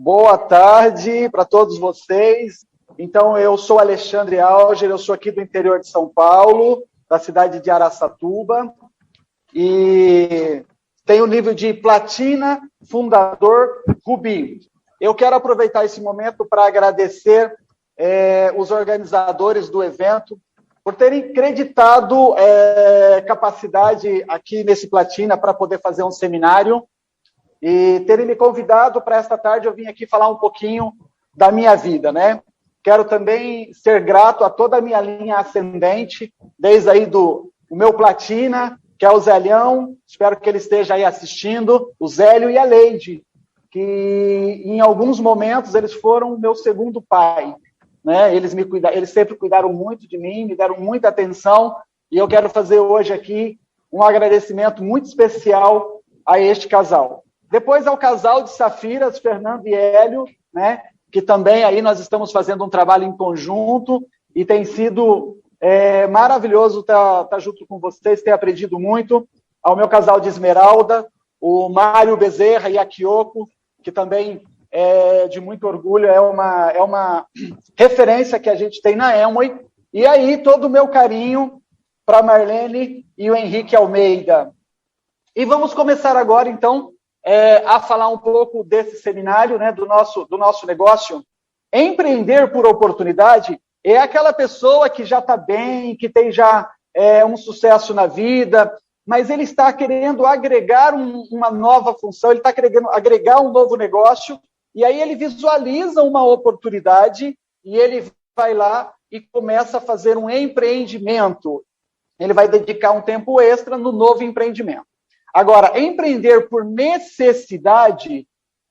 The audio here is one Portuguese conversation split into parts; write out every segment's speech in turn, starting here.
Boa tarde para todos vocês. Então, eu sou Alexandre Alger, eu sou aqui do interior de São Paulo, da cidade de Araçatuba, e tenho o nível de Platina, fundador Rubi. Eu quero aproveitar esse momento para agradecer os organizadores do evento por terem acreditado capacidade aqui nesse Platina para poder fazer um seminário e terem me convidado para esta tarde. Eu vim aqui falar um pouquinho da minha vida, né? Quero também ser grato a toda a minha linha ascendente, desde aí o meu Platina, que é o Zélião, espero que ele esteja aí assistindo, o Zélio e a Leide, que em alguns momentos eles foram o meu segundo pai, né? Eles sempre cuidaram muito de mim, me deram muita atenção, e eu quero fazer hoje aqui um agradecimento muito especial a este casal. Depois ao casal de Safiras, Fernando e Hélio, né? Que também aí nós estamos fazendo um trabalho em conjunto e tem sido maravilhoso estar junto com vocês, ter aprendido muito. Ao meu casal de Esmeralda, o Mário Bezerra e a Kyoko, que também é de muito orgulho, é uma referência que a gente tem na Amway. E aí todo o meu carinho para a Marlene e o Henrique Almeida. E vamos começar agora, então, a falar um pouco desse seminário, né, do nosso negócio. Empreender por oportunidade é aquela pessoa que já está bem, que tem já um sucesso na vida, mas ele está querendo agregar uma nova função, ele está querendo agregar um novo negócio, e aí ele visualiza uma oportunidade e ele vai lá e começa a fazer um empreendimento. Ele vai dedicar um tempo extra no novo empreendimento. Agora, empreender por necessidade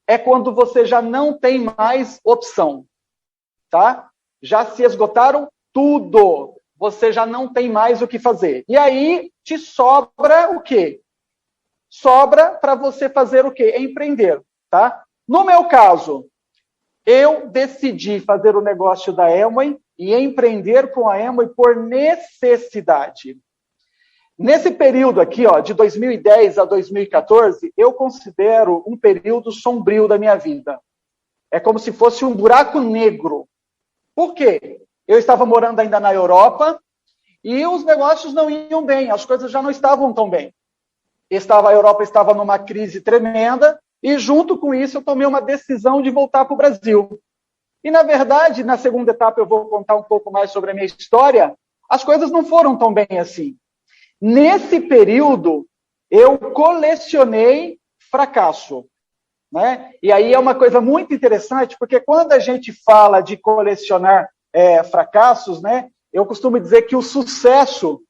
é quando você já não tem mais opção, tá? Já se esgotaram tudo, você já não tem mais o que fazer. E aí, te sobra o quê? Sobra para você fazer o quê? Empreender, tá? No meu caso, eu decidi fazer o negócio da Amway e empreender com a Amway por necessidade. Nesse período aqui, ó, de 2010 a 2014, eu considero um período sombrio da minha vida. É como se fosse um buraco negro. Por quê? Eu estava morando ainda na Europa e os negócios não iam bem, as coisas já não estavam tão bem. A Europa estava numa crise tremenda e, junto com isso, eu tomei uma decisão de voltar para o Brasil. E, na verdade, na segunda etapa eu vou contar um pouco mais sobre a minha história, as coisas não foram tão bem assim. Nesse período, eu colecionei fracasso, né? E aí é uma coisa muito interessante, porque quando a gente fala de colecionar fracassos, né, eu costumo dizer que o sucesso,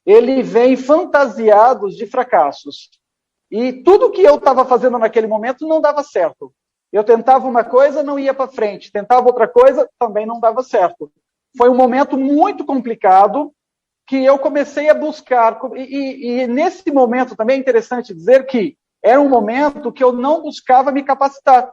ele vem fantasiado de fracassos. E tudo que eu estava fazendo naquele momento não dava certo. Eu tentava uma coisa, não ia para frente. Tentava outra coisa, também não dava certo. Foi um momento muito complicado, que eu comecei a buscar, e nesse momento também é interessante dizer que era um momento que eu não buscava me capacitar.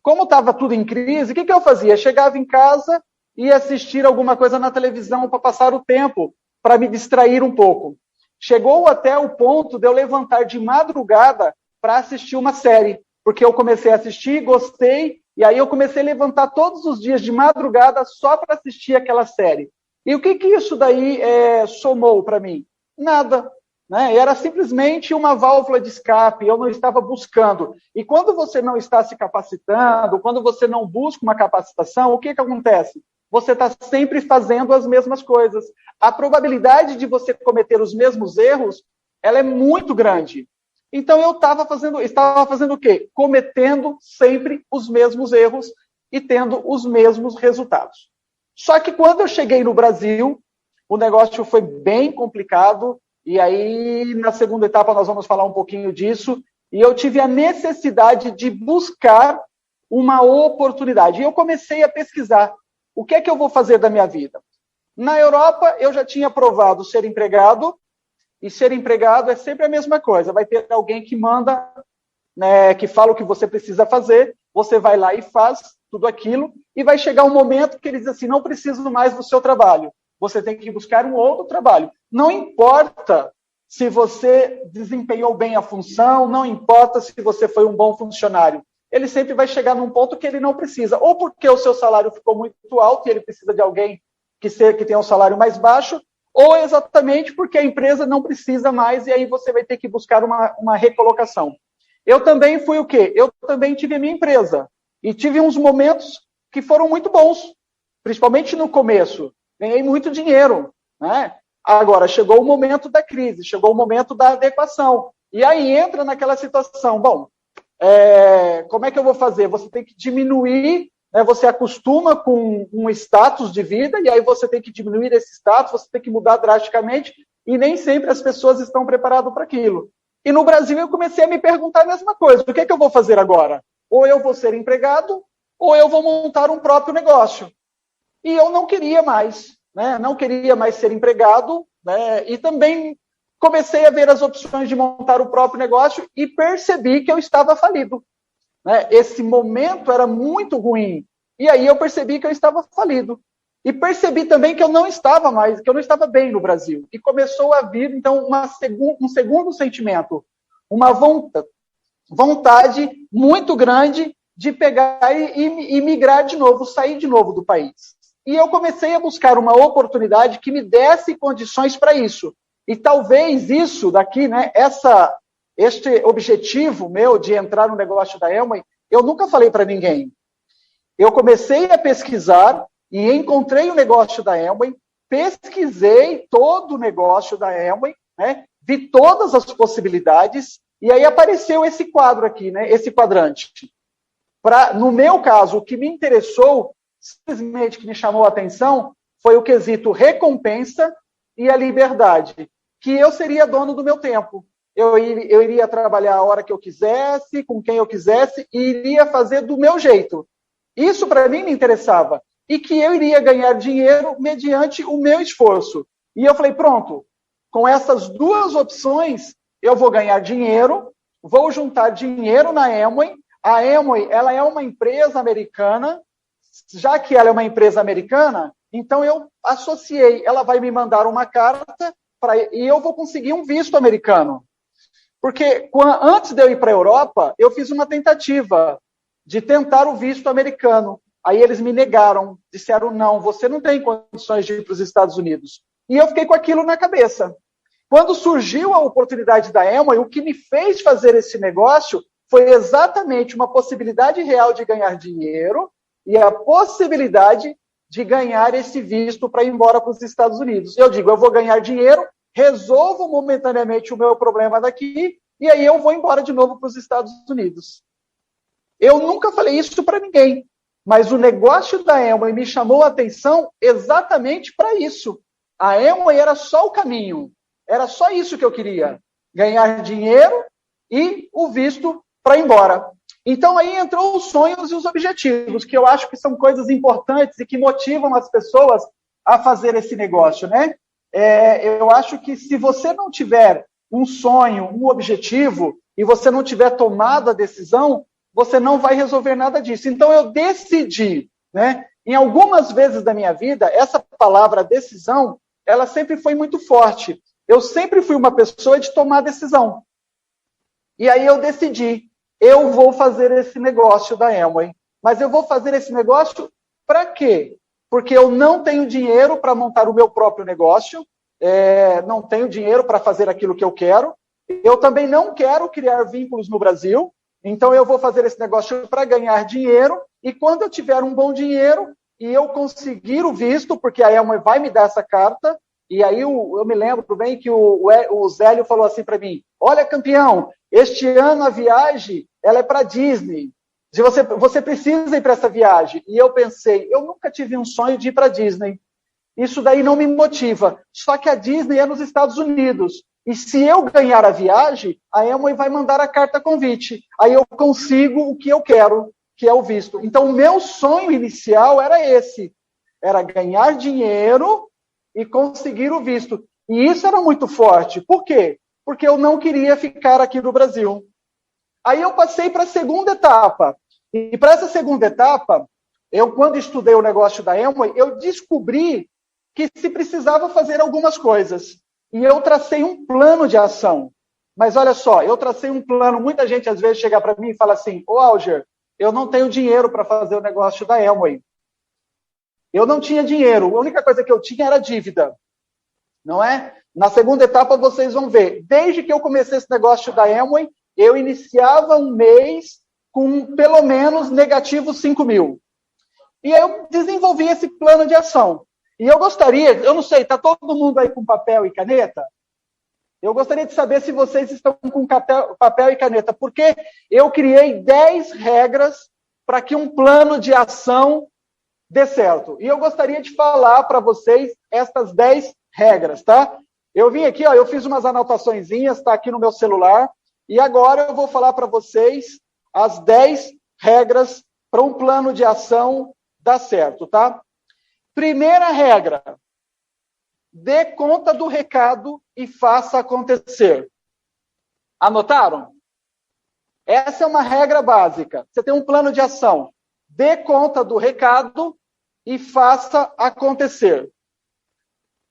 Como estava tudo em crise, o que eu fazia? Chegava em casa e ia assistir alguma coisa na televisão para passar o tempo, para me distrair um pouco. Chegou até o ponto de eu levantar de madrugada para assistir uma série, porque eu comecei a assistir, gostei, e aí eu comecei a levantar todos os dias de madrugada só para assistir aquela série. E o que isso daí somou para mim? Nada. Né? Era simplesmente uma válvula de escape, eu não estava buscando. E quando você não está se capacitando, quando você não busca uma capacitação, o que acontece? Você está sempre fazendo as mesmas coisas. A probabilidade de você cometer os mesmos erros, ela é muito grande. Então eu estava fazendo o quê? Cometendo sempre os mesmos erros e tendo os mesmos resultados. Só que quando eu cheguei no Brasil, o negócio foi bem complicado, e aí na segunda etapa nós vamos falar um pouquinho disso, e eu tive a necessidade de buscar uma oportunidade. E eu comecei a pesquisar o que é que eu vou fazer da minha vida. Na Europa, eu já tinha provado ser empregado, e ser empregado é sempre a mesma coisa. Vai ter alguém que manda, né, que fala o que você precisa fazer, você vai lá e faz tudo aquilo, e vai chegar um momento que ele diz assim, não preciso mais do seu trabalho, você tem que buscar um outro trabalho. Não importa se você desempenhou bem a função, não importa se você foi um bom funcionário, ele sempre vai chegar num ponto que ele não precisa, ou porque o seu salário ficou muito alto e ele precisa de alguém que tenha um salário mais baixo, ou exatamente porque a empresa não precisa mais e aí você vai ter que buscar uma recolocação. Eu também fui o quê? Eu também tive a minha empresa e tive uns momentos que foram muito bons, principalmente no começo. Ganhei muito dinheiro, né? Agora, chegou o momento da crise, chegou o momento da adequação. E aí entra naquela situação, bom, como é que eu vou fazer? Você tem que diminuir, né? Você acostuma com um status de vida, e aí você tem que diminuir esse status, você tem que mudar drasticamente, e nem sempre as pessoas estão preparadas para aquilo. E no Brasil eu comecei a me perguntar a mesma coisa, o que é que eu vou fazer agora? Ou eu vou ser empregado, ou eu vou montar um próprio negócio. E eu não queria mais, né? Não queria mais ser empregado, né? E também comecei a ver as opções de montar o próprio negócio e percebi que eu estava falido, né? Esse momento era muito ruim. E aí eu percebi que eu estava falido. E percebi também que eu não estava mais, que eu não estava bem no Brasil. E começou a vir, então, um segundo sentimento, uma vontade muito grande de pegar e migrar de novo, sair de novo do país. E eu comecei a buscar uma oportunidade que me desse condições para isso. E talvez isso daqui, né, este objetivo meu de entrar no negócio da Amway, eu nunca falei para ninguém. Eu comecei a pesquisar e encontrei o negócio da Amway, pesquisei todo o negócio da Amway, né, vi todas as possibilidades, e aí apareceu esse quadro aqui, né, esse quadrante. No meu caso, o que me interessou, simplesmente que me chamou a atenção, foi o quesito recompensa e a liberdade, que eu seria dono do meu tempo. Eu iria trabalhar a hora que eu quisesse, com quem eu quisesse, e iria fazer do meu jeito. Isso para mim me interessava. E que eu iria ganhar dinheiro mediante o meu esforço. E eu falei, pronto, com essas duas opções, eu vou ganhar dinheiro, vou juntar dinheiro na Amway. A Amway, ela é uma empresa americana. Já que ela é uma empresa americana, então eu associei, ela vai me mandar uma carta e eu vou conseguir um visto americano. Porque antes de eu ir para a Europa, eu fiz uma tentativa de tentar o visto americano. Aí eles me negaram, disseram, não, você não tem condições de ir para os Estados Unidos. E eu fiquei com aquilo na cabeça. Quando surgiu a oportunidade da Amway, o que me fez fazer esse negócio foi exatamente uma possibilidade real de ganhar dinheiro e a possibilidade de ganhar esse visto para ir embora para os Estados Unidos. Eu digo, eu vou ganhar dinheiro, resolvo momentaneamente o meu problema daqui, e aí eu vou embora de novo para os Estados Unidos. Eu nunca falei isso para ninguém, mas o negócio da Amway me chamou a atenção exatamente para isso. A Amway era só o caminho, era só isso que eu queria, ganhar dinheiro e o visto para ir embora. Então, aí entrou os sonhos e os objetivos, que eu acho que são coisas importantes e que motivam as pessoas a fazer esse negócio, né? Eu acho que se você não tiver um sonho, um objetivo, e você não tiver tomado a decisão, você não vai resolver nada disso. Então, eu decidi, né? Em algumas vezes da minha vida, essa palavra decisão, ela sempre foi muito forte. Eu sempre fui uma pessoa de tomar decisão. E aí eu decidi, eu vou fazer esse negócio da Amway. Mas eu vou fazer esse negócio para quê? Porque eu não tenho dinheiro para montar o meu próprio negócio, não tenho dinheiro para fazer aquilo que eu quero. Eu também não quero criar vínculos no Brasil, então eu vou fazer esse negócio para ganhar dinheiro, e quando eu tiver um bom dinheiro e eu conseguir o visto, porque a Amway vai me dar essa carta, e aí eu me lembro bem que o Zélio falou assim para mim, olha, campeão, este ano a viagem ela é para Disney. Você precisa ir para essa viagem. E eu pensei, eu nunca tive um sonho de ir para Disney. Isso daí não me motiva. Só que a Disney é nos Estados Unidos. E se eu ganhar a viagem, a Amway vai mandar a carta convite. Aí eu consigo o que eu quero, que é o visto. Então, o meu sonho inicial era esse. Era ganhar dinheiro e conseguir o visto. E isso era muito forte. Por quê? Porque eu não queria ficar aqui no Brasil. Aí eu passei para a segunda etapa. E para essa segunda etapa, quando estudei o negócio da Amway, eu descobri que se precisava fazer algumas coisas. E eu tracei um plano de ação. Mas olha só, eu tracei um plano, muita gente às vezes chega para mim e fala assim, ô Alger, eu não tenho dinheiro para fazer o negócio da Amway. Eu não tinha dinheiro, a única coisa que eu tinha era dívida, não é? Na segunda etapa vocês vão ver, desde que eu comecei esse negócio da Amway, eu iniciava um mês com pelo menos negativo 5 mil. E aí eu desenvolvi esse plano de ação. E eu gostaria, eu não sei, está todo mundo aí com papel e caneta? Eu gostaria de saber se vocês estão com papel e caneta, porque eu criei 10 regras para que um plano de ação dê certo. E eu gostaria de falar para vocês estas 10 regras, tá? Eu vim aqui, ó, eu fiz umas anotaçõezinhas, está aqui no meu celular, e agora eu vou falar para vocês as 10 regras para um plano de ação dar certo, tá? Primeira regra, dê conta do recado e faça acontecer. Anotaram? Essa é uma regra básica. Você tem um plano de ação. Dê conta do recado e faça acontecer.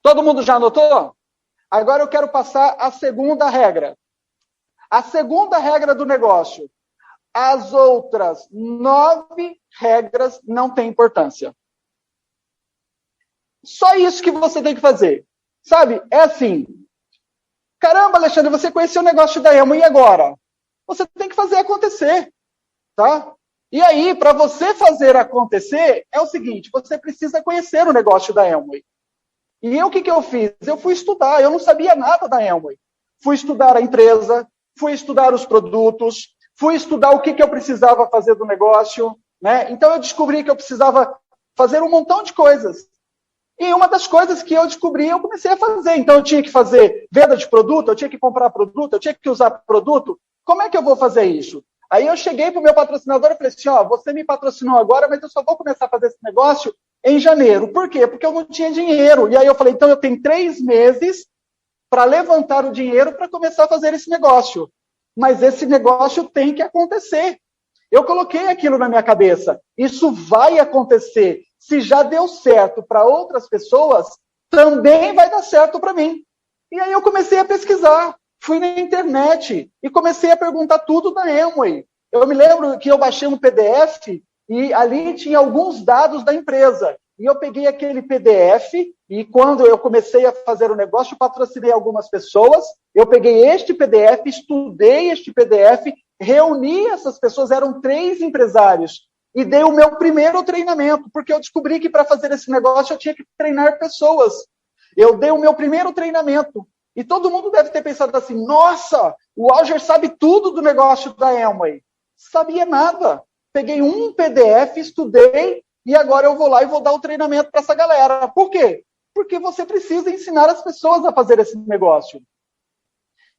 Todo mundo já anotou? Agora eu quero passar a segunda regra. A segunda regra do negócio. As outras 9 regras não têm importância. Só isso que você tem que fazer. Sabe? É assim. Caramba, Alexandre, você conheceu o negócio da Amway e agora? Você tem que fazer acontecer. Tá? E aí, para você fazer acontecer, é o seguinte, você precisa conhecer o negócio da Amway. E eu, o que eu fiz? Eu fui estudar, eu não sabia nada da Amway. Fui estudar a empresa, fui estudar os produtos, fui estudar o que eu precisava fazer do negócio, né? Então eu descobri que eu precisava fazer um montão de coisas. E uma das coisas que eu descobri, eu comecei a fazer. Então eu tinha que fazer venda de produto, eu tinha que comprar produto, eu tinha que usar produto. Como é que eu vou fazer isso? Aí eu cheguei para o meu patrocinador e falei assim, ó, você me patrocinou agora, mas eu só vou começar a fazer esse negócio em janeiro. Por quê? Porque eu não tinha dinheiro. E aí eu falei, então eu tenho 3 meses para levantar o dinheiro para começar a fazer esse negócio. Mas esse negócio tem que acontecer. Eu coloquei aquilo na minha cabeça. Isso vai acontecer. Se já deu certo para outras pessoas, também vai dar certo para mim. E aí eu comecei a pesquisar. Fui na internet e comecei a perguntar tudo da Amway. Eu me lembro que eu baixei um PDF e ali tinha alguns dados da empresa. E eu peguei aquele PDF e quando eu comecei a fazer o negócio, patrocinei algumas pessoas. Eu peguei este PDF, estudei este PDF, reuni essas pessoas, eram 3 empresários. E dei o meu primeiro treinamento, porque eu descobri que para fazer esse negócio eu tinha que treinar pessoas. Eu dei o meu primeiro treinamento. E todo mundo deve ter pensado assim, nossa, o Alger sabe tudo do negócio da Amway. Sabia nada. Peguei um PDF, estudei, e agora eu vou lá e vou dar o treinamento para essa galera. Por quê? Porque você precisa ensinar as pessoas a fazer esse negócio.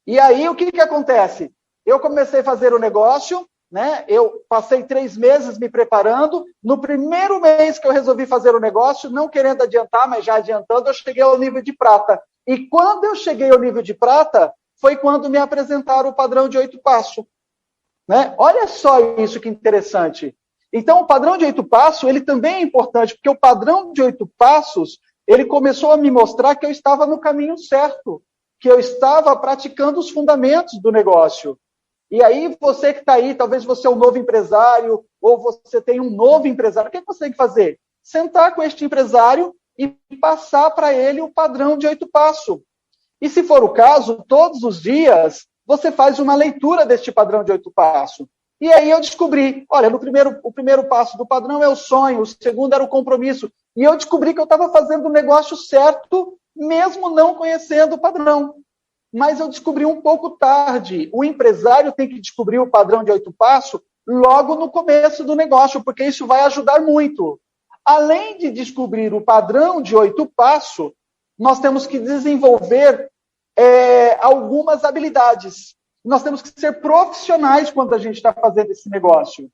E aí, o que acontece? Eu comecei a fazer o negócio, né? Eu passei 3 meses me preparando. No primeiro mês que eu resolvi fazer o negócio, não querendo adiantar, mas já adiantando, eu cheguei ao nível de prata. E quando eu cheguei ao nível de prata, foi quando me apresentaram o padrão de 8 passos. Né? Olha só isso que interessante. Então, o padrão de 8 passos, ele também é importante, porque o padrão de 8 passos, ele começou a me mostrar que eu estava no caminho certo, que eu estava praticando os fundamentos do negócio. E aí, você que está aí, talvez você é um novo empresário, ou você tem um novo empresário, o que você tem que fazer? Sentar com este empresário e passar para ele o padrão de 8 passos. E se for o caso, todos os dias, você faz uma leitura deste padrão de 8 passos. E aí eu descobri, olha, o primeiro passo do padrão é o sonho, o segundo era o compromisso. E eu descobri que eu estava fazendo o negócio certo, mesmo não conhecendo o padrão. Mas eu descobri um pouco tarde. O empresário tem que descobrir o padrão de 8 passos logo no começo do negócio, porque isso vai ajudar muito. Além de descobrir o padrão de 8 passos, nós temos que desenvolver algumas habilidades. Nós temos que ser profissionais quando a gente está fazendo esse negócio.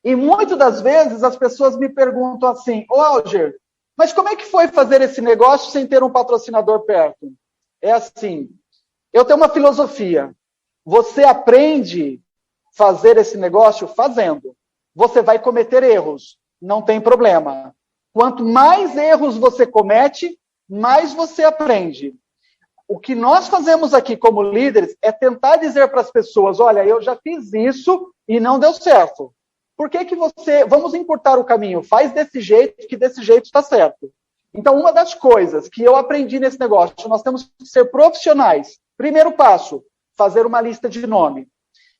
E muitas das vezes as pessoas me perguntam assim, ô Alger, mas como é que foi fazer esse negócio sem ter um patrocinador perto? É assim, eu tenho uma filosofia. Você aprende a fazer esse negócio fazendo. Você vai cometer erros. Não tem problema. Quanto mais erros você comete, mais você aprende. O que nós fazemos aqui como líderes é tentar dizer para as pessoas, olha, eu já fiz isso e não deu certo. por que que você... Vamos encurtar o caminho, faz desse jeito, que desse jeito está certo. Então, uma das coisas que eu aprendi nesse negócio, nós temos que ser profissionais. Primeiro passo, fazer uma lista de nome.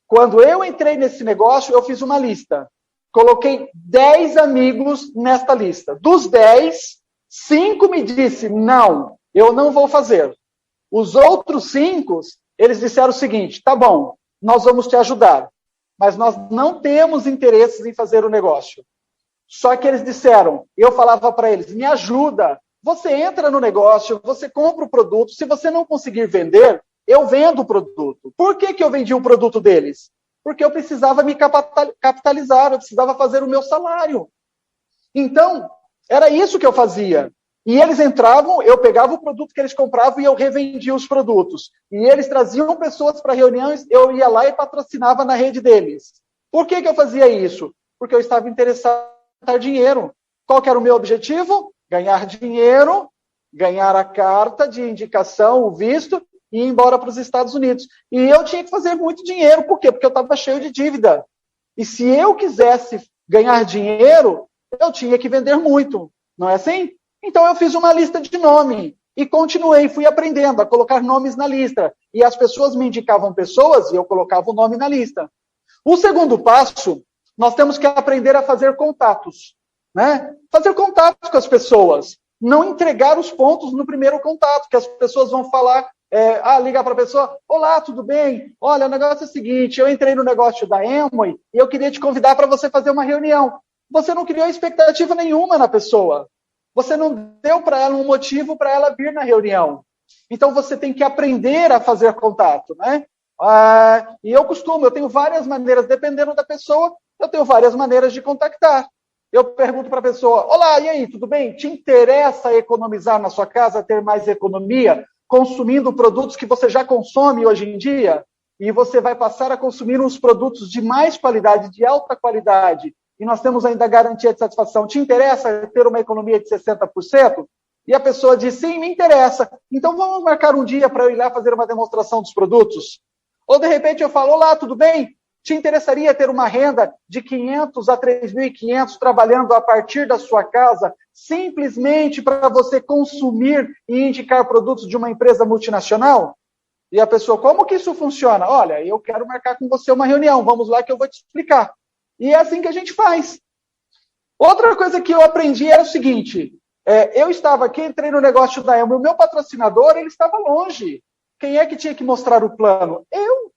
Quando eu entrei nesse negócio, eu fiz uma lista. Coloquei 10 amigos nesta lista. Dos 10, 5 me disse, não, eu não vou fazer. Os outros 5, eles disseram o seguinte, tá bom, nós vamos te ajudar, mas nós não temos interesses em fazer o negócio. Só que eles disseram, eu falava para eles, me ajuda, você entra no negócio, você compra o produto, se você não conseguir vender, eu vendo o produto. Por que que eu vendi o produto deles? Porque eu precisava me capitalizar, eu precisava fazer o meu salário. Então, era isso que eu fazia. E eles entravam, eu pegava o produto que eles compravam e eu revendia os produtos. E eles traziam pessoas para reuniões, eu ia lá e patrocinava na rede deles. Por que que eu fazia isso? Porque eu estava interessado em ganhar dinheiro. Qual que era o meu objetivo? Ganhar dinheiro, ganhar a carta de indicação, o visto, e ir embora para os Estados Unidos. E eu tinha que fazer muito dinheiro. Por quê? Porque eu estava cheio de dívida. E se eu quisesse ganhar dinheiro, eu tinha que vender muito. Não é assim? Então eu fiz uma lista de nome e continuei, fui aprendendo a colocar nomes na lista. E as pessoas me indicavam pessoas e eu colocava o nome na lista. O segundo passo, nós temos que aprender a fazer contatos. Né? Fazer contatos com as pessoas. Não entregar os pontos no primeiro contato, que as pessoas vão falar, ligar para a pessoa, olá, tudo bem? Olha, o negócio é o seguinte, eu entrei no negócio da Amway e eu queria te convidar para você fazer uma reunião. Você não criou expectativa nenhuma na pessoa. Você não deu para ela um motivo para ela vir na reunião. Então, você tem que aprender a fazer contato, né? E eu tenho várias maneiras, dependendo da pessoa, eu tenho várias maneiras de contactar. Eu pergunto para a pessoa, olá, e aí, tudo bem? Te interessa economizar na sua casa, ter mais economia, consumindo produtos que você já consome hoje em dia? E você vai passar a consumir uns produtos de mais qualidade, de alta qualidade, e nós temos ainda garantia de satisfação. Te interessa ter uma economia de 60%? E a pessoa diz, sim, me interessa. Então vamos marcar um dia para eu ir lá fazer uma demonstração dos produtos? Ou de repente eu falo, olá, tudo bem? Te interessaria ter uma renda de 500 a 3.500 trabalhando a partir da sua casa, simplesmente para você consumir e indicar produtos de uma empresa multinacional? E a pessoa, como que isso funciona? Olha, eu quero marcar com você uma reunião, vamos lá que eu vou te explicar. E é assim que a gente faz. Outra coisa que eu aprendi era o seguinte, eu estava aqui, entrei no negócio da Amway, o meu patrocinador, ele estava longe. Quem é que tinha que mostrar o plano? Eu.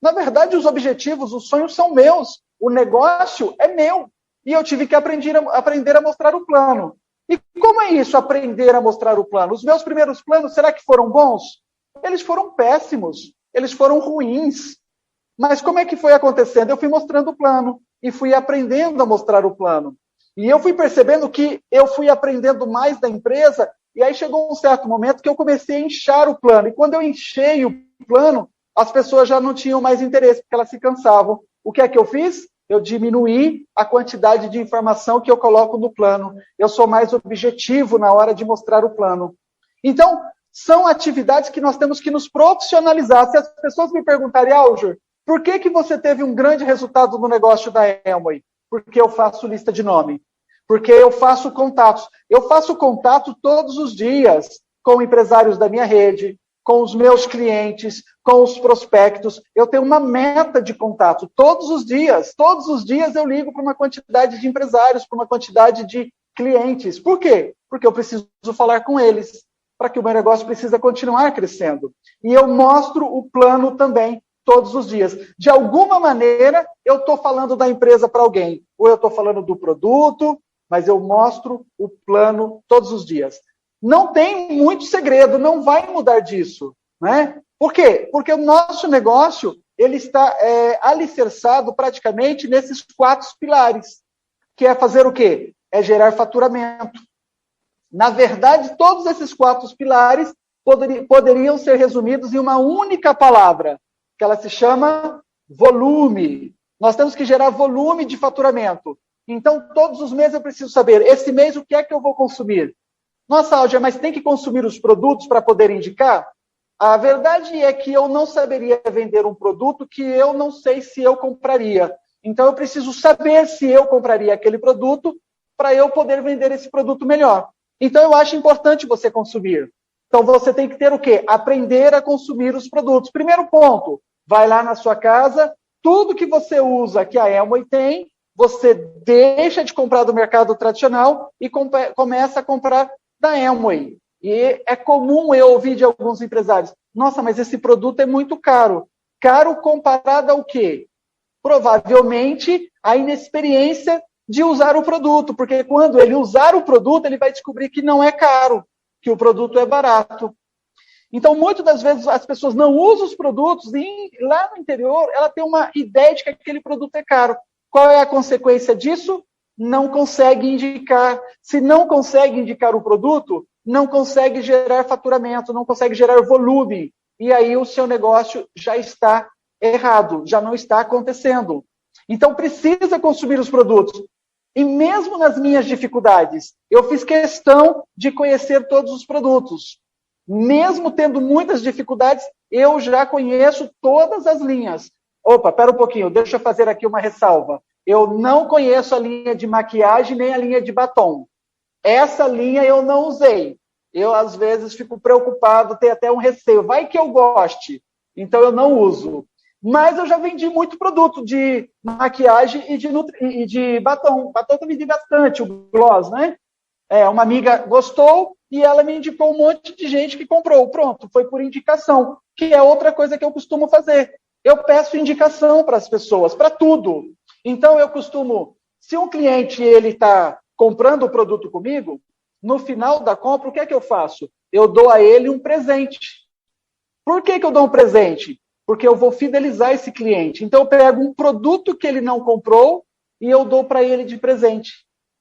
Na verdade, os objetivos, os sonhos são meus. O negócio é meu. E eu tive que aprender a mostrar o plano. E como é isso, aprender a mostrar o plano? Os meus primeiros planos, será que foram bons? Eles foram péssimos. Eles foram ruins. Mas como é que foi acontecendo? Eu fui mostrando o plano e fui aprendendo a mostrar o plano. E eu fui percebendo que eu fui aprendendo mais da empresa e aí chegou um certo momento que eu comecei a inchar o plano. E quando eu enchei o plano, as pessoas já não tinham mais interesse, porque elas se cansavam. O que é que eu fiz? Eu diminuí a quantidade de informação que eu coloco no plano. Eu sou mais objetivo na hora de mostrar o plano. Então, são atividades que nós temos que nos profissionalizar. Se as pessoas me perguntarem, Alger, por que que você teve um grande resultado no negócio da Amway? Porque eu faço lista de nome. Porque eu faço contatos. Eu faço contato todos os dias com empresários da minha rede, com os meus clientes, com os prospectos. Eu tenho uma meta de contato todos os dias. Todos os dias eu ligo para uma quantidade de empresários, para uma quantidade de clientes. Por quê? Porque eu preciso falar com eles, para que o meu negócio precisa continuar crescendo. E eu mostro o plano também, todos os dias. De alguma maneira, eu estou falando da empresa para alguém. Ou eu estou falando do produto, mas eu mostro o plano todos os dias. Não tem muito segredo, não vai mudar disso. Né? Por quê? Porque o nosso negócio ele está alicerçado praticamente nesses 4 pilares. Que é fazer o quê? É gerar faturamento. Na verdade, todos esses 4 pilares poderiam ser resumidos em uma única palavra, que ela se chama volume. Nós temos que gerar volume de faturamento. Então, todos os meses eu preciso saber, esse mês o que é que eu vou consumir? Nossa, Alger, mas tem que consumir os produtos para poder indicar? A verdade é que eu não saberia vender um produto que eu não sei se eu compraria. Então, eu preciso saber se eu compraria aquele produto para eu poder vender esse produto melhor. Então, eu acho importante você consumir. Então, você tem que ter o quê? Aprender a consumir os produtos. Primeiro ponto, vai lá na sua casa, tudo que você usa que a Amway tem, você deixa de comprar do mercado tradicional e começa a comprar da Amway. E é comum eu ouvir de alguns empresários, nossa, mas esse produto é muito caro. Caro comparado ao quê? Provavelmente a inexperiência de usar o produto, porque quando ele usar o produto, ele vai descobrir que não é caro, que o produto é barato. Então, muitas das vezes, as pessoas não usam os produtos e lá no interior, ela tem uma ideia de que aquele produto é caro. Qual é a consequência disso? Não consegue indicar. Se não consegue indicar o produto, não consegue gerar faturamento, não consegue gerar volume. E aí o seu negócio já está errado, já não está acontecendo. Então, precisa consumir os produtos. E mesmo nas minhas dificuldades, eu fiz questão de conhecer todos os produtos. Mesmo tendo muitas dificuldades, eu já conheço todas as linhas. Opa, espera um pouquinho, deixa eu fazer aqui uma ressalva. Eu não conheço a linha de maquiagem nem a linha de batom. Essa linha eu não usei. Eu, às vezes, fico preocupado, tenho até um receio. Vai que eu goste. Então, eu não uso. Mas eu já vendi muito produto de maquiagem e de batom. Batom eu vendi bastante, o gloss, né? Uma amiga gostou e ela me indicou um monte de gente que comprou. Pronto, foi por indicação, que é outra coisa que eu costumo fazer. Eu peço indicação para as pessoas, para tudo. Então, eu costumo, se um cliente ele está comprando o produto comigo, no final da compra, o que é que eu faço? Eu dou a ele um presente. Por que eu dou um presente? Porque eu vou fidelizar esse cliente. Então, eu pego um produto que ele não comprou e eu dou para ele de presente.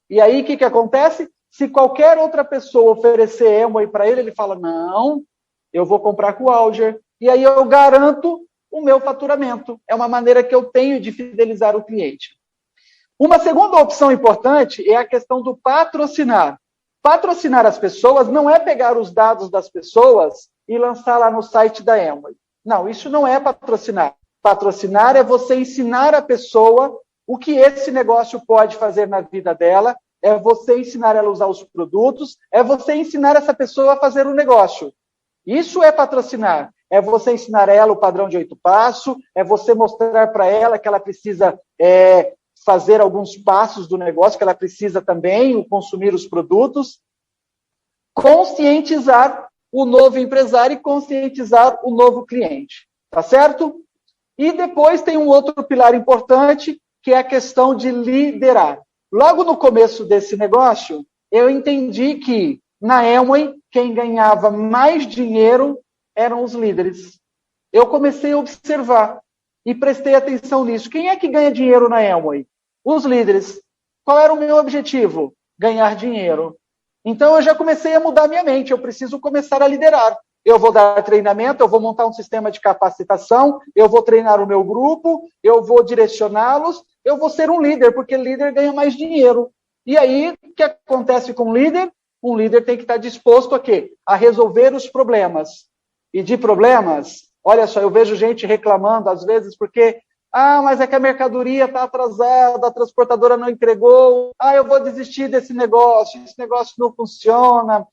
E aí, o que acontece? Se qualquer outra pessoa oferecer Amway para ele, ele fala, não, eu vou comprar com o Alger. E aí eu garanto o meu faturamento. É uma maneira que eu tenho de fidelizar o cliente. Uma segunda opção importante é a questão do patrocinar. Patrocinar as pessoas não é pegar os dados das pessoas e lançar lá no site da Amway. Não, isso não é patrocinar. Patrocinar é você ensinar a pessoa o que esse negócio pode fazer na vida dela, é você ensinar ela a usar os produtos, é você ensinar essa pessoa a fazer o negócio. Isso é patrocinar. É você ensinar ela o padrão de 8 passos, é você mostrar para ela que ela precisa fazer alguns passos do negócio, que ela precisa também consumir os produtos. Conscientizar o novo empresário e conscientizar o novo cliente. Tá certo? E depois tem um outro pilar importante, que é a questão de liderar. Logo no começo desse negócio, eu entendi que na Amway, quem ganhava mais dinheiro eram os líderes. Eu comecei a observar e prestei atenção nisso. Quem é que ganha dinheiro na Amway? Os líderes. Qual era o meu objetivo? Ganhar dinheiro. Então, eu já comecei a mudar minha mente. Eu preciso começar a liderar. Eu vou dar treinamento, eu vou montar um sistema de capacitação, eu vou treinar o meu grupo, eu vou direcioná-los, eu vou ser um líder, porque líder ganha mais dinheiro. E aí, o que acontece com o líder? Um líder tem que estar disposto a quê? A resolver os problemas. E de problemas, olha só, eu vejo gente reclamando, às vezes, porque mas é que a mercadoria está atrasada, a transportadora não entregou, eu vou desistir desse negócio, esse negócio não funciona,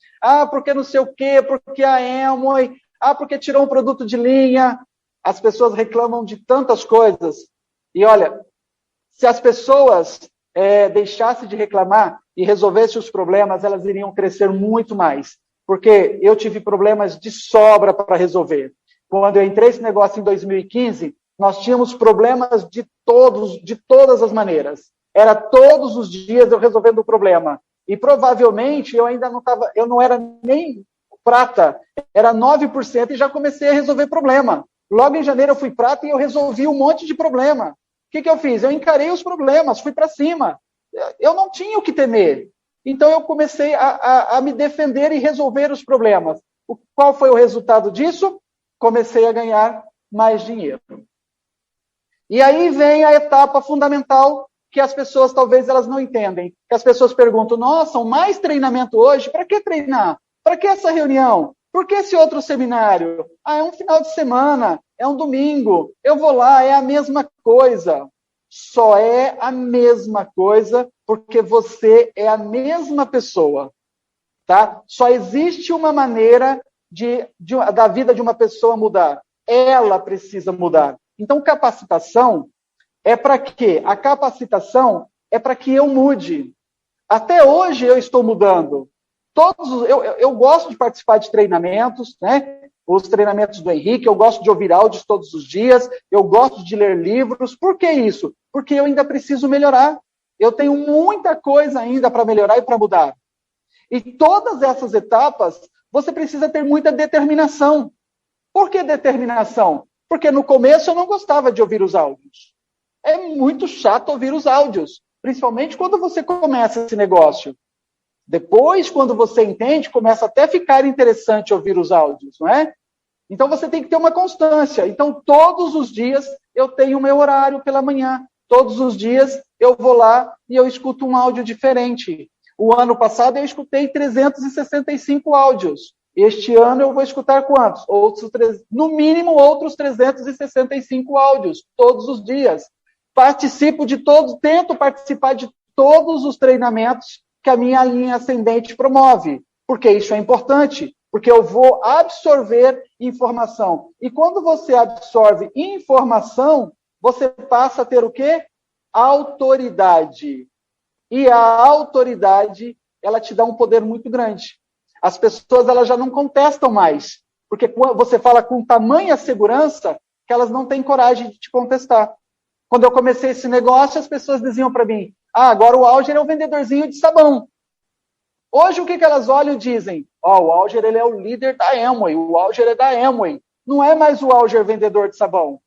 porque não sei o quê, porque a Amway, porque tirou um produto de linha. As pessoas reclamam de tantas coisas. E olha, se as pessoas deixassem de reclamar e resolvessem os problemas, elas iriam crescer muito mais. Porque eu tive problemas de sobra para resolver. Quando eu entrei nesse negócio em 2015, nós tínhamos problemas de todas as maneiras. Era todos os dias eu resolvendo o problema. E provavelmente eu não era nem prata, era 9% e já comecei a resolver problema. Logo em janeiro eu fui prata e eu resolvi um monte de problema. O que eu fiz? Eu encarei os problemas, fui para cima. Eu não tinha o que temer. Então eu comecei a me defender e resolver os problemas. Qual foi o resultado disso? Comecei a ganhar mais dinheiro. E aí vem a etapa fundamental que as pessoas talvez elas não entendem. Que as pessoas perguntam, nossa, mais treinamento hoje? Para que treinar? Para que essa reunião? Por que esse outro seminário? É um final de semana, é um domingo, eu vou lá, é a mesma coisa. só é a mesma coisa porque você é a mesma pessoa, tá? Só existe uma maneira da vida de uma pessoa mudar. Ela precisa mudar. Então, capacitação é para quê? A capacitação é para que eu mude. Até hoje eu estou mudando. Eu gosto de participar de treinamentos, né? Os treinamentos do Henrique, eu gosto de ouvir áudios todos os dias, eu gosto de ler livros. Por que isso? Porque eu ainda preciso melhorar. Eu tenho muita coisa ainda para melhorar e para mudar. E todas essas etapas, você precisa ter muita determinação. Por que determinação? Porque no começo eu não gostava de ouvir os áudios. É muito chato ouvir os áudios, principalmente quando você começa esse negócio. Depois, quando você entende, começa até a ficar interessante ouvir os áudios, não é? Então, você tem que ter uma constância. Então, todos os dias, eu tenho o meu horário pela manhã. Todos os dias, eu vou lá e eu escuto um áudio diferente. O ano passado, eu escutei 365 áudios. Este ano, eu vou escutar quantos? No mínimo, outros 365 áudios, todos os dias. Participo de todos, tento participar de todos os treinamentos que a minha linha ascendente promove, porque isso é importante, porque eu vou absorver informação. E quando você absorve informação, você passa a ter o quê? Autoridade. E a autoridade, ela te dá um poder muito grande. As pessoas, elas já não contestam mais, porque você fala com tamanha segurança que elas não têm coragem de te contestar. Quando eu comecei esse negócio, as pessoas diziam para mim, agora o Alger é o vendedorzinho de sabão. Hoje, o que elas olham e dizem? O Alger, ele é o líder da Amway, o Alger é da Amway. Não é mais o Alger vendedor de sabão.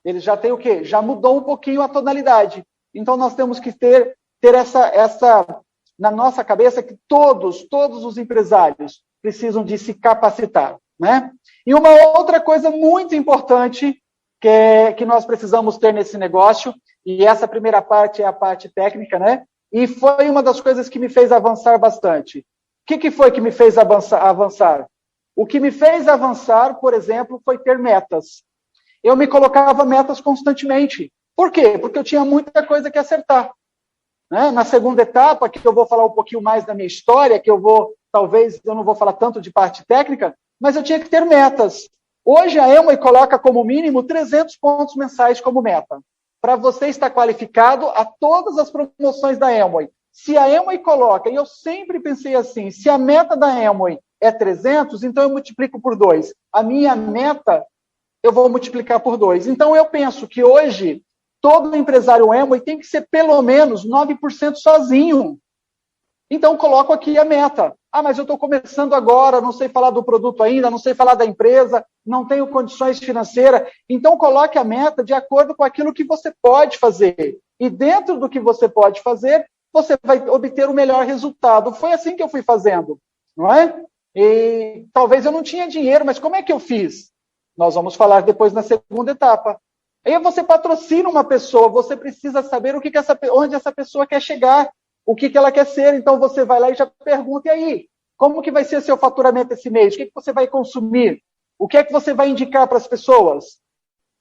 Ele já tem o quê? Já mudou um pouquinho a tonalidade. Então, nós temos que ter essa na nossa cabeça que todos os empresários precisam de se capacitar, né? E uma outra coisa muito importante que nós precisamos ter nesse negócio, e essa primeira parte é a parte técnica, né? E foi uma das coisas que me fez avançar bastante. O que foi que me fez avançar? O que me fez avançar, por exemplo, foi ter metas. Eu me colocava metas constantemente. Por quê? Porque eu tinha muita coisa que acertar. Né? Na segunda etapa, que eu vou falar um pouquinho mais da minha história, talvez eu não vou falar tanto de parte técnica, mas eu tinha que ter metas. Hoje a Amway coloca como mínimo 300 pontos mensais como meta, para você estar qualificado a todas as promoções da Amway. Se a Amway coloca, e eu sempre pensei assim, se a meta da Amway é 300, então eu multiplico por 2. A minha meta, eu vou multiplicar por 2. Então eu penso que hoje, todo empresário Amway tem que ser pelo menos 9% sozinho. Então coloco aqui a meta. Mas eu estou começando agora, não sei falar do produto ainda, não sei falar da empresa, não tenho condições financeiras. Então coloque a meta de acordo com aquilo que você pode fazer. E dentro do que você pode fazer, você vai obter o melhor resultado. Foi assim que eu fui fazendo, não é? E talvez eu não tinha dinheiro, mas como é que eu fiz? Nós vamos falar depois na segunda etapa. Aí você patrocina uma pessoa, você precisa saber onde essa pessoa quer chegar. O que ela quer ser, então você vai lá e já pergunta, e aí, como que vai ser seu faturamento esse mês? O que você vai consumir? O que é que você vai indicar para as pessoas?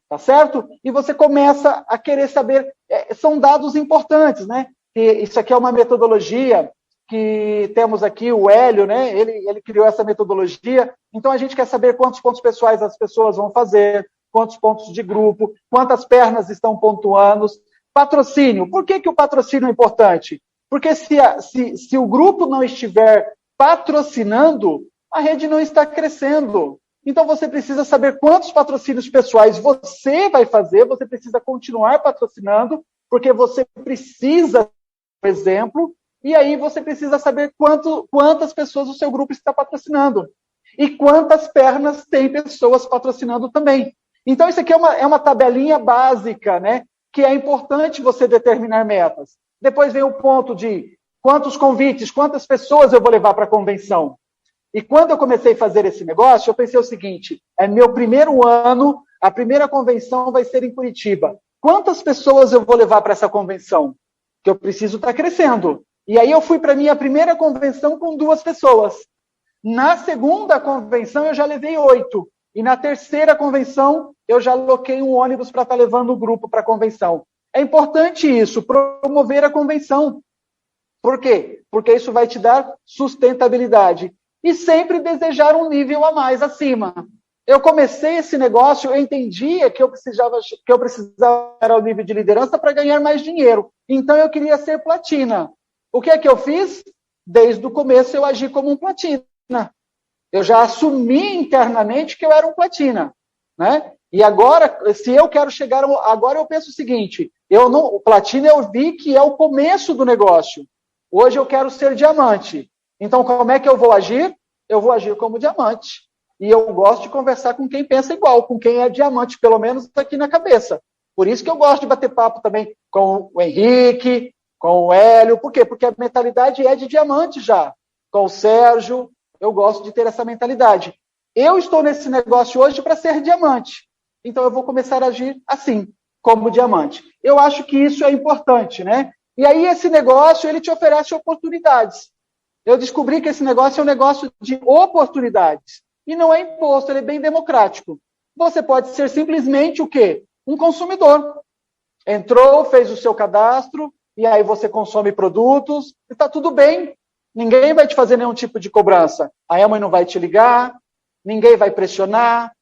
Tá certo? E você começa a querer saber, são dados importantes, né? Isso aqui é uma metodologia que temos aqui, o Hélio, né? Ele criou essa metodologia, então a gente quer saber quantos pontos pessoais as pessoas vão fazer, quantos pontos de grupo, quantas pernas estão pontuando. Patrocínio, por que o patrocínio é importante? Porque se o grupo não estiver patrocinando, a rede não está crescendo. Então, você precisa saber quantos patrocínios pessoais você vai fazer, você precisa continuar patrocinando, porque você precisa, por exemplo, e aí você precisa saber quantas pessoas o seu grupo está patrocinando. E quantas pernas tem pessoas patrocinando também. Então, isso aqui é uma tabelinha básica, né? Que é importante você determinar metas. Depois vem o ponto de quantos convites, quantas pessoas eu vou levar para a convenção. E quando eu comecei a fazer esse negócio, eu pensei o seguinte, é meu primeiro ano, a primeira convenção vai ser em Curitiba. Quantas pessoas eu vou levar para essa convenção? Que eu preciso estar crescendo. E aí eu fui para a minha primeira convenção com 2 pessoas. Na segunda convenção eu já levei 8. E na terceira convenção eu já aloquei um ônibus para estar levando o grupo para a convenção. É importante isso, promover a convenção. Por quê? Porque isso vai te dar sustentabilidade. E sempre desejar um nível a mais, acima. Eu comecei esse negócio, eu entendia que eu precisava era o nível de liderança para ganhar mais dinheiro. Então eu queria ser platina. O que é que eu fiz? Desde o começo eu agi como um platina. Eu já assumi internamente que eu era um platina, né? E agora, se eu quero chegar, agora eu penso o seguinte: o platina eu vi que é o começo do negócio. Hoje eu quero ser diamante. Então, como é que eu vou agir? Eu vou agir como diamante. E eu gosto de conversar com quem pensa igual, com quem é diamante, pelo menos aqui na cabeça. Por isso que eu gosto de bater papo também com o Henrique, com o Hélio. Por quê? Porque a mentalidade é de diamante já. Com o Sérgio, eu gosto de ter essa mentalidade. Eu estou nesse negócio hoje para ser diamante. Então eu vou começar a agir assim, como diamante. Eu acho que isso é importante, né? E aí esse negócio, ele te oferece oportunidades. Eu descobri que esse negócio é um negócio de oportunidades. E não é imposto, ele é bem democrático. Você pode ser simplesmente o quê? Um consumidor. Entrou, fez o seu cadastro, e aí você consome produtos, e está tudo bem. Ninguém vai te fazer nenhum tipo de cobrança. A Amway não vai te ligar, ninguém vai pressionar.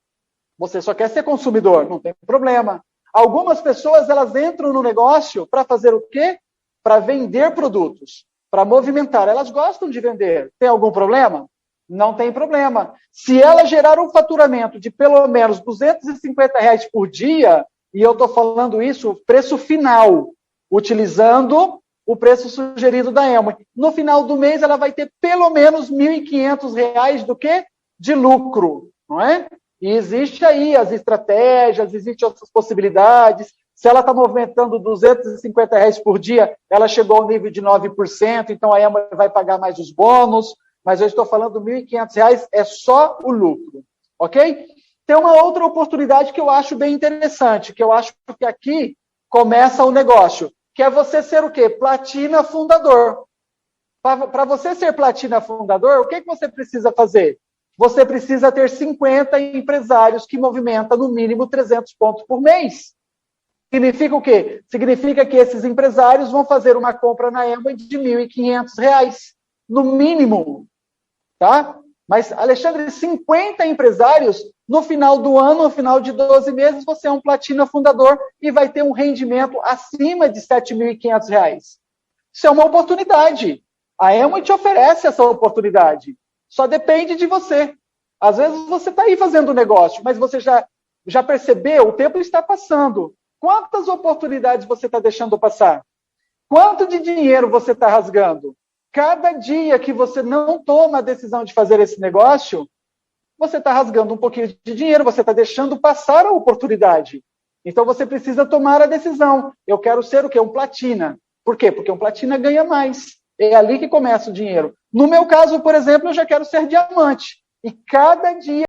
Você só quer ser consumidor, não tem problema. Algumas pessoas, elas entram no negócio para fazer o quê? Para vender produtos, para movimentar. Elas gostam de vender. Tem algum problema? Não tem problema. Se ela gerar um faturamento de pelo menos R$250 por dia, e eu estou falando isso, preço final, utilizando o preço sugerido da Amway. No final do mês, ela vai ter pelo menos R$1.500 do quê? De lucro, não é? E existe aí as estratégias, existem outras possibilidades. Se ela está movimentando R$250 por dia, ela chegou ao nível de 9%, então a Amway vai pagar mais os bônus, mas eu estou falando R$1.500 é só o lucro, ok? Tem uma outra oportunidade que eu acho bem interessante, que eu acho que aqui começa o negócio, que é você ser o quê? Platina fundador. Para você ser platina fundador, o que você precisa fazer? Você precisa ter 50 empresários que movimentam no mínimo 300 pontos por mês. Significa o quê? Significa que esses empresários vão fazer uma compra na Amway de R$1.500, no mínimo. Tá? Mas, Alexandre, 50 empresários, no final do ano, no final de 12 meses, você é um platina fundador e vai ter um rendimento acima de R$7.500. Isso é uma oportunidade. A Amway te oferece essa oportunidade. Só depende de você. Às vezes você está aí fazendo negócio, mas você já percebeu, o tempo está passando. Quantas oportunidades você está deixando passar? Quanto de dinheiro você está rasgando? Cada dia que você não toma a decisão de fazer esse negócio, você está rasgando um pouquinho de dinheiro, você está deixando passar a oportunidade. Então você precisa tomar a decisão. Eu quero ser o quê? Um platina. Por quê? Porque um platina ganha mais. É ali que começa o dinheiro. No meu caso, por exemplo, eu já quero ser diamante. E cada dia